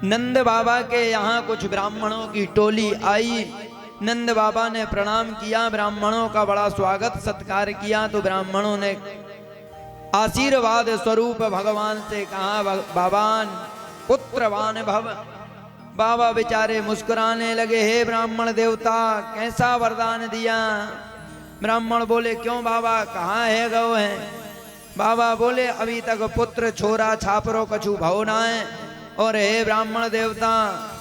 नंद बाबा के यहाँ कुछ ब्राह्मणों की टोली आई। नंद बाबा ने प्रणाम किया, ब्राह्मणों का बड़ा स्वागत सत्कार किया। तो ब्राह्मणों ने आशीर्वाद स्वरूप भगवान से कहा, भगवान पुत्रवान भव। बाबा बेचारे मुस्कुराने लगे, हे ब्राह्मण देवता कैसा वरदान दिया। ब्राह्मण बोले, क्यों बाबा कहाँ है गौ है। बाबा बोले, अभी तक पुत्र छोरा छापरो कछु भव ना है। और हे ब्राह्मण देवता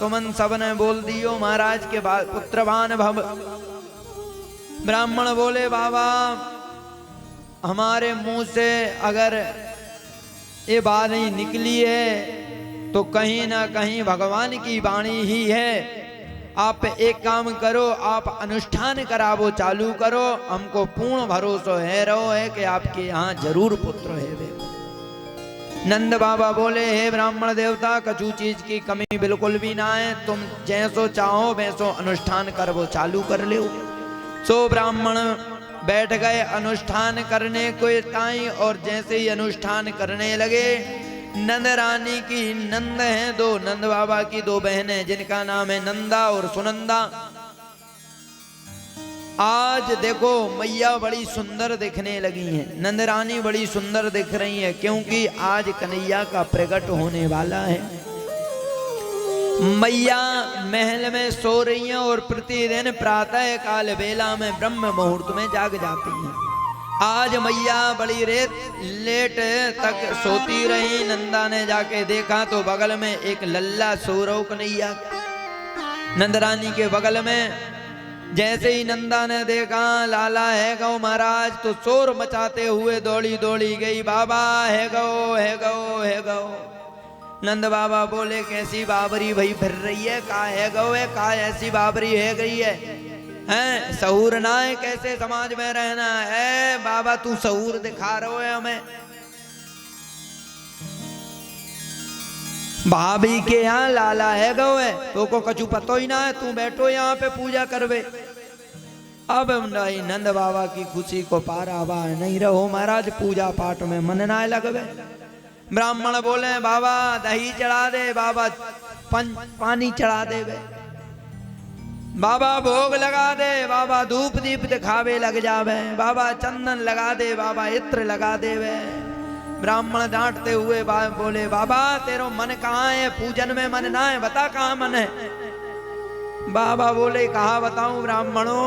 तुमन सबने बोल दियो महाराज के बाद पुत्रवान भव। ब्राह्मण बोले, बाबा हमारे मुंह से अगर ये बात नहीं निकली है तो कहीं ना कहीं भगवान की वाणी ही है। आप एक काम करो, आप अनुष्ठान करावो चालू करो, हमको पूर्ण भरोसा है रहो है कि आपके यहाँ जरूर पुत्र है वे। नंद बाबा बोले, हे ब्राह्मण देवता कछु चीज की कमी बिल्कुल भी ना है, तुम जैसो चाहो वैसो अनुष्ठान करवो चालू कर लो। सो ब्राह्मण बैठ गए अनुष्ठान करने को ताई। और जैसे ही अनुष्ठान करने लगे, नंद रानी की नंद हैं दो, नंद बाबा की दो बहनें जिनका नाम है नंदा और सुनंदा। आज देखो मैया बड़ी सुंदर दिखने लगी हैं, नंद रानी बड़ी सुंदर दिख रही है, क्योंकि आज कन्हैया का प्रकट होने वाला है। मैया महल में सो रही हैं और प्रतिदिन प्रातः काल बेला में ब्रह्म मुहूर्त में जाग जाती हैं। आज मैया बड़ी लेट तक सोती रही। नंदा ने जाके देखा तो बगल में एक लल्ला सो रहा कन्हैया नंद रानी के बगल में। जैसे ही नंदा ने देखा लाला है गौ महाराज, तो शोर मचाते हुए दौड़ी दौड़ी गई, बाबा है गौ है गौ है गौ। नंद बाबा बोले, कैसी बाबरी भई फिर रही है, का है गौ है, का ऐसी बाबरी है गई है हैं, सहूर ना है, कैसे समाज में रहना है। बाबा तू सहूर दिखा रहे हो हमें। भाभी के यहाँ लाला है गौ है, तो को कछु पतो ही ना है, तू बैठो यहाँ पे पूजा करवे। अब नहीं नंद बाबा की खुशी को पारावा नहीं रहो महाराज, पूजा पाठ में मन ना लगवे। ब्राह्मण बोले, बाबा दही चढ़ा दे, बाबा पानी चढ़ा दे, बाबा भोग लगा दे, बाबा धूप दीप दिखावे लग जावे, बाबा चंदन लगा दे, बाबा इत्र लगा दे। ब्राह्मण डांटते हुए बोले, बाबा तेरो मन कहाँ है, पूजन में मन ना है, बता कहाँ मन है। बाबा बोले, कहा बताऊं ब्राह्मणों,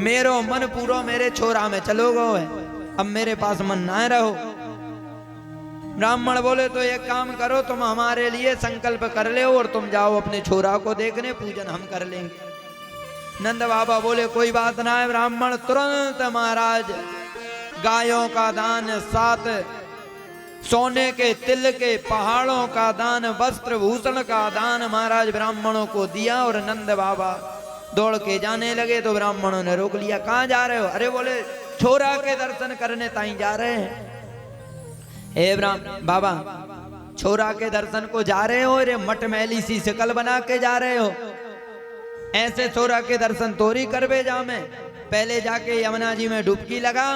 मेरो मन पूरो मेरे छोरा में चलो गो है, अब मेरे पास मन ना रहो। ब्राह्मण बोले, तो एक काम करो, तुम हमारे लिए संकल्प कर ले और तुम जाओ अपने छोरा को देखने, पूजन हम कर लेंगे। नंद बाबा बोले, कोई बात ना है। ब्राह्मण तुरंत महाराज गायों का दान, 7 सोने के तिल के पहाड़ों का दान, वस्त्र भूषण का दान महाराज ब्राह्मणों को दिया। और नंद बाबा दौड़ के जाने लगे तो ब्राह्मणों ने रोक लिया, कहाँ जा रहे हो। अरे बोले, छोरा के दर्शन करने ताई जा रहे हैं। हे बाबा छोरा के दर्शन को जा रहे हो, रे मटमैली सी शकल बना के जा रहे हो, ऐसे छोरा के दर्शन तोरी करवे जा। में पहले जाके यमुना जी में डुबकी लगा,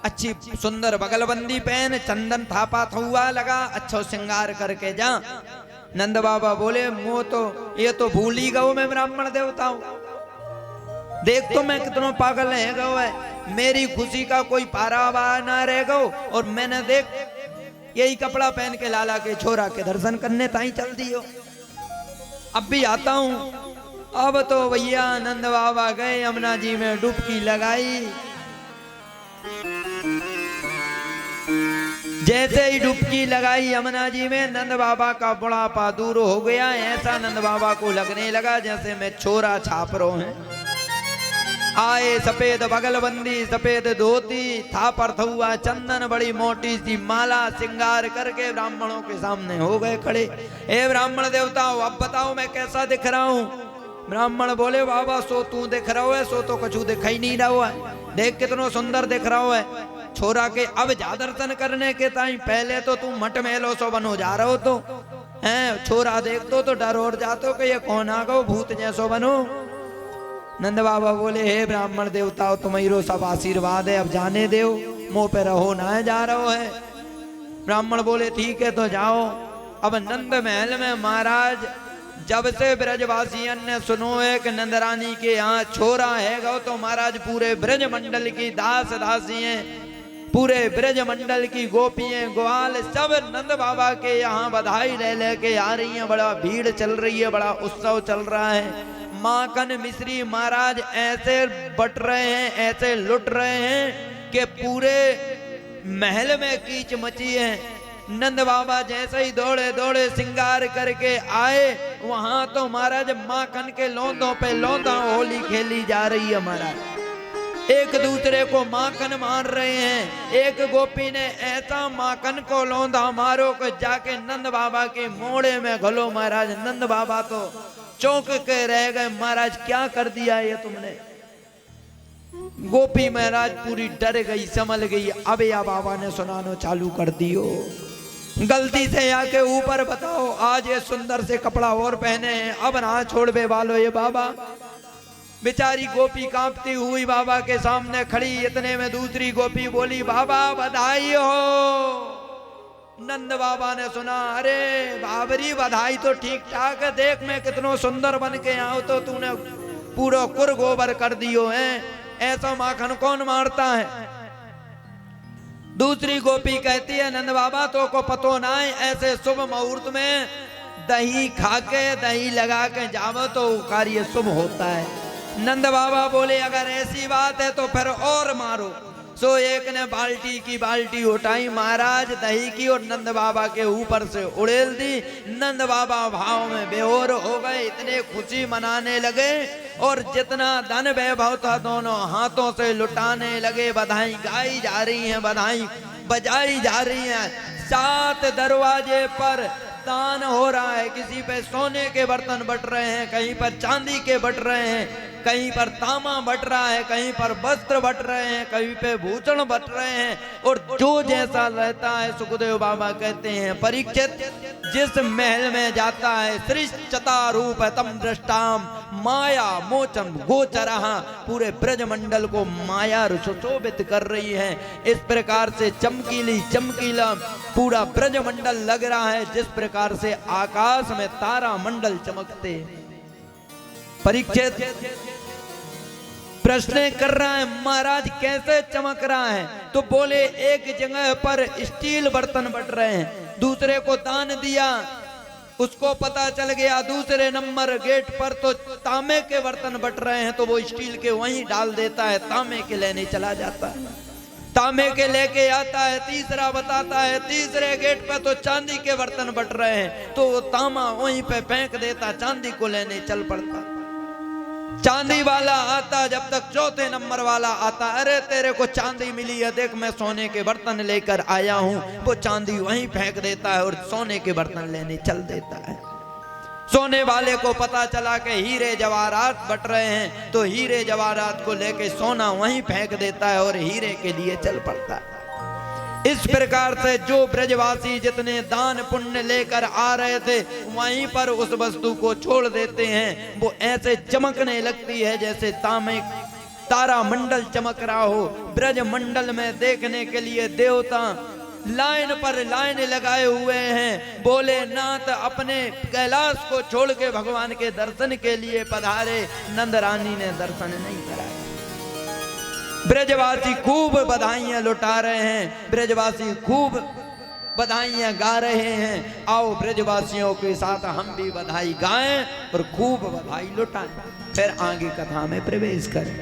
अच्छी सुंदर बगलबंदी पहन, चंदन थापा हुआ लगा, अच्छा श्रृंगार करके जा। नंद बाबा बोले, मो तो ये तो भूल ही गो मैं ब्राह्मण देवता हूं, देख तो मैं कितना पागल है गो है, मेरी खुशी का कोई पारावा ना रह गो। और मैंने देख यही कपड़ा पहन के लाला के छोरा के दर्शन करने ताई चल दियो, अब भी आता हूं। अब तो भैया नंद बाबा गए यमुना जी में डुबकी लगाई। जैसे ही डुबकी लगाई यमुना जी में, नंद बाबा का बुढ़ापा दूर हो गया। ऐसा नंद बाबा को लगने लगा जैसे मैं छोरा छाप रो है। आए सफेद बगलबंदी, सफेद धोती, था पर्थ हुआ चंदन, बड़ी मोटी सी माला श्रृंगार करके ब्राह्मणों के सामने हो गए खड़े। हे ब्राह्मण देवताओं, अब बताओ मैं कैसा दिख रहा हूँ। ब्राह्मण बोले, बाबा सो तू दिख रहा है, सो तो कछु दिखाई नहीं रहा है, देख कितना सुंदर दिख रहा है। छोरा के अब जा दर्शन करने के ताई, पहले तो तू मट मेलो सो बनो जा रहा हो, तो है छोरा देख तो डर और जातो कि ये कौन आ गो, भूत जैसो बनो। नंद बाबा बोले, हे ब्राह्मण देवताओं तुम्हारो सब आशीर्वाद है, अब जाने दो, मुंह पे रहो ना जा रहा है। ब्राह्मण बोले, ठीक है तो जाओ। अब नंद महल में महाराज जब से ब्रजवासियन ने सुनो है कि नंदरानी के यहाँ छोरा है गो, तो महाराज पूरे ब्रज मंडल की दास दासियां, पूरे ब्रज मंडल की गोपियां ग्वाल सब नंद बाबा के यहाँ बधाई ले लेके आ रही हैं। बड़ा भीड़ चल रही है, बड़ा उत्सव चल रहा है। माखन मिश्री महाराज ऐसे बट रहे हैं, ऐसे लुट रहे हैं कि पूरे महल में कीच मची है। नंद बाबा जैसे ही दौड़े दौड़े श्रृंगार करके आए, वहां तो महाराज माखन के लौंदों पे लौंदा होली खेली जा रही है। महाराज एक दूसरे को माखन मार रहे हैं। एक गोपी ने ऐसा माखन को लौंदा मारो कि जाके नंद बाबा के मोड़े में घलो। महाराज नंद बाबा तो चौंक के रह गए, महाराज क्या कर दिया ये तुमने। गोपी महाराज पूरी डर गई, संभल गई। अब या बाबा ने सुनानो चालू कर दियो, गलती से आके ऊपर बताओ, आज ये सुंदर से कपड़ा और पहने हैं, अब ना छोड़ बे वालो ये बाबा। बेचारी गोपी कांपती हुई बाबा के सामने खड़ी। इतने में दूसरी गोपी बोली, बाबा बधाई हो। नंद बाबा ने सुना, अरे बाबरी बधाई तो ठीक ठाक है, देख मैं कितनो सुंदर बन के आऊं तो तूने पूरा कुर गोबर कर दियो है। ऐसा माखन कौन मारता है। दूसरी गोपी कहती है, नंद बाबा तो को पतो ना है, ऐसे शुभ मुहूर्त में दही खाके दही लगा के जावो तो कार्य शुभ होता है। नंद बाबा बोले, अगर ऐसी बात है तो फिर और मारो। सो एक ने बाल्टी की बाल्टी उठाई महाराज दही की और नंद बाबा के ऊपर से उड़ेल दी। नंद बाबा भाव में बेहोर हो गए, इतने खुशी मनाने लगे और जितना धन वैभव था दोनों हाथों से लुटाने लगे। बधाई गाई जा रही हैं, बधाई बजाई जा रही हैं। 7 दरवाजे पर दान हो रहा है। किसी पे सोने के बर्तन बट रहे हैं, कहीं पर चांदी के बट रहे हैं, कहीं पर तांबा बट रहा है, कहीं पर वस्त्र बट रहे हैं, कहीं पे भूषण बट रहे हैं। और जो जैसा रहता है, सुखदेव बाबा कहते हैं, परीक्षित जिस महल में जाता है, श्रीचता रूप तम दृष्टाम माया मोचम गोचरहा, पूरे ब्रज मंडल को माया सुशोभित कर रही है। इस प्रकार से चमकीली चमकीला पूरा ब्रज मंडल लग रहा है, जिस प्रकार से आकाश में तारा मंडल चमकते। परीक्षित प्रश्न कर रहा है, महाराज कैसे चमक रहा है। तो बोले, एक जगह पर स्टील बर्तन बट रहे हैं, दूसरे को दान दिया, उसको पता चल गया। दूसरे नंबर गेट पर तो तांबे के बर्तन बट रहे हैं, तो वो स्टील के वहीं डाल देता है, तांबे के लेने चला जाता है, तांबे के लेके आता है। तीसरा बताता है, तीसरे गेट पर तो चांदी के बर्तन बट रहे हैं, तो वो तांबा वहीं पे फेंक देता, चांदी को लेने चल पड़ता। चांदी वाला आता, जब तक चौथे नंबर वाला आता, अरे तेरे को चांदी मिली है, देख मैं सोने के बर्तन लेकर आया हूं। वो चांदी वहीं फेंक देता है और सोने के बर्तन लेने चल देता है। सोने वाले को पता चला कि हीरे जवाहरात बट रहे हैं, तो हीरे जवाहरात को लेके सोना वहीं फेंक देता है और हीरे के लिए चल पड़ता है। इस प्रकार से जो ब्रजवासी जितने दान पुण्य लेकर आ रहे थे, वहीं पर उस वस्तु को छोड़ देते हैं। वो ऐसे चमकने लगती है जैसे तारा मंडल चमक रहा हो। ब्रज मंडल में देखने के लिए देवता लाइन पर लाइन लगाए हुए हैं। बोले नाथ अपने कैलाश को छोड़ के भगवान के दर्शन के लिए पधारे, नंद रानी ने दर्शन नहीं कराया। ब्रजवासी खूब बधाइयां लुटा रहे हैं, ब्रजवासी खूब बधाइयां गा रहे हैं। आओ ब्रजवासियों के साथ हम भी बधाई गाएं और खूब बधाई लुटाएं। फिर आगे कथा में प्रवेश करें।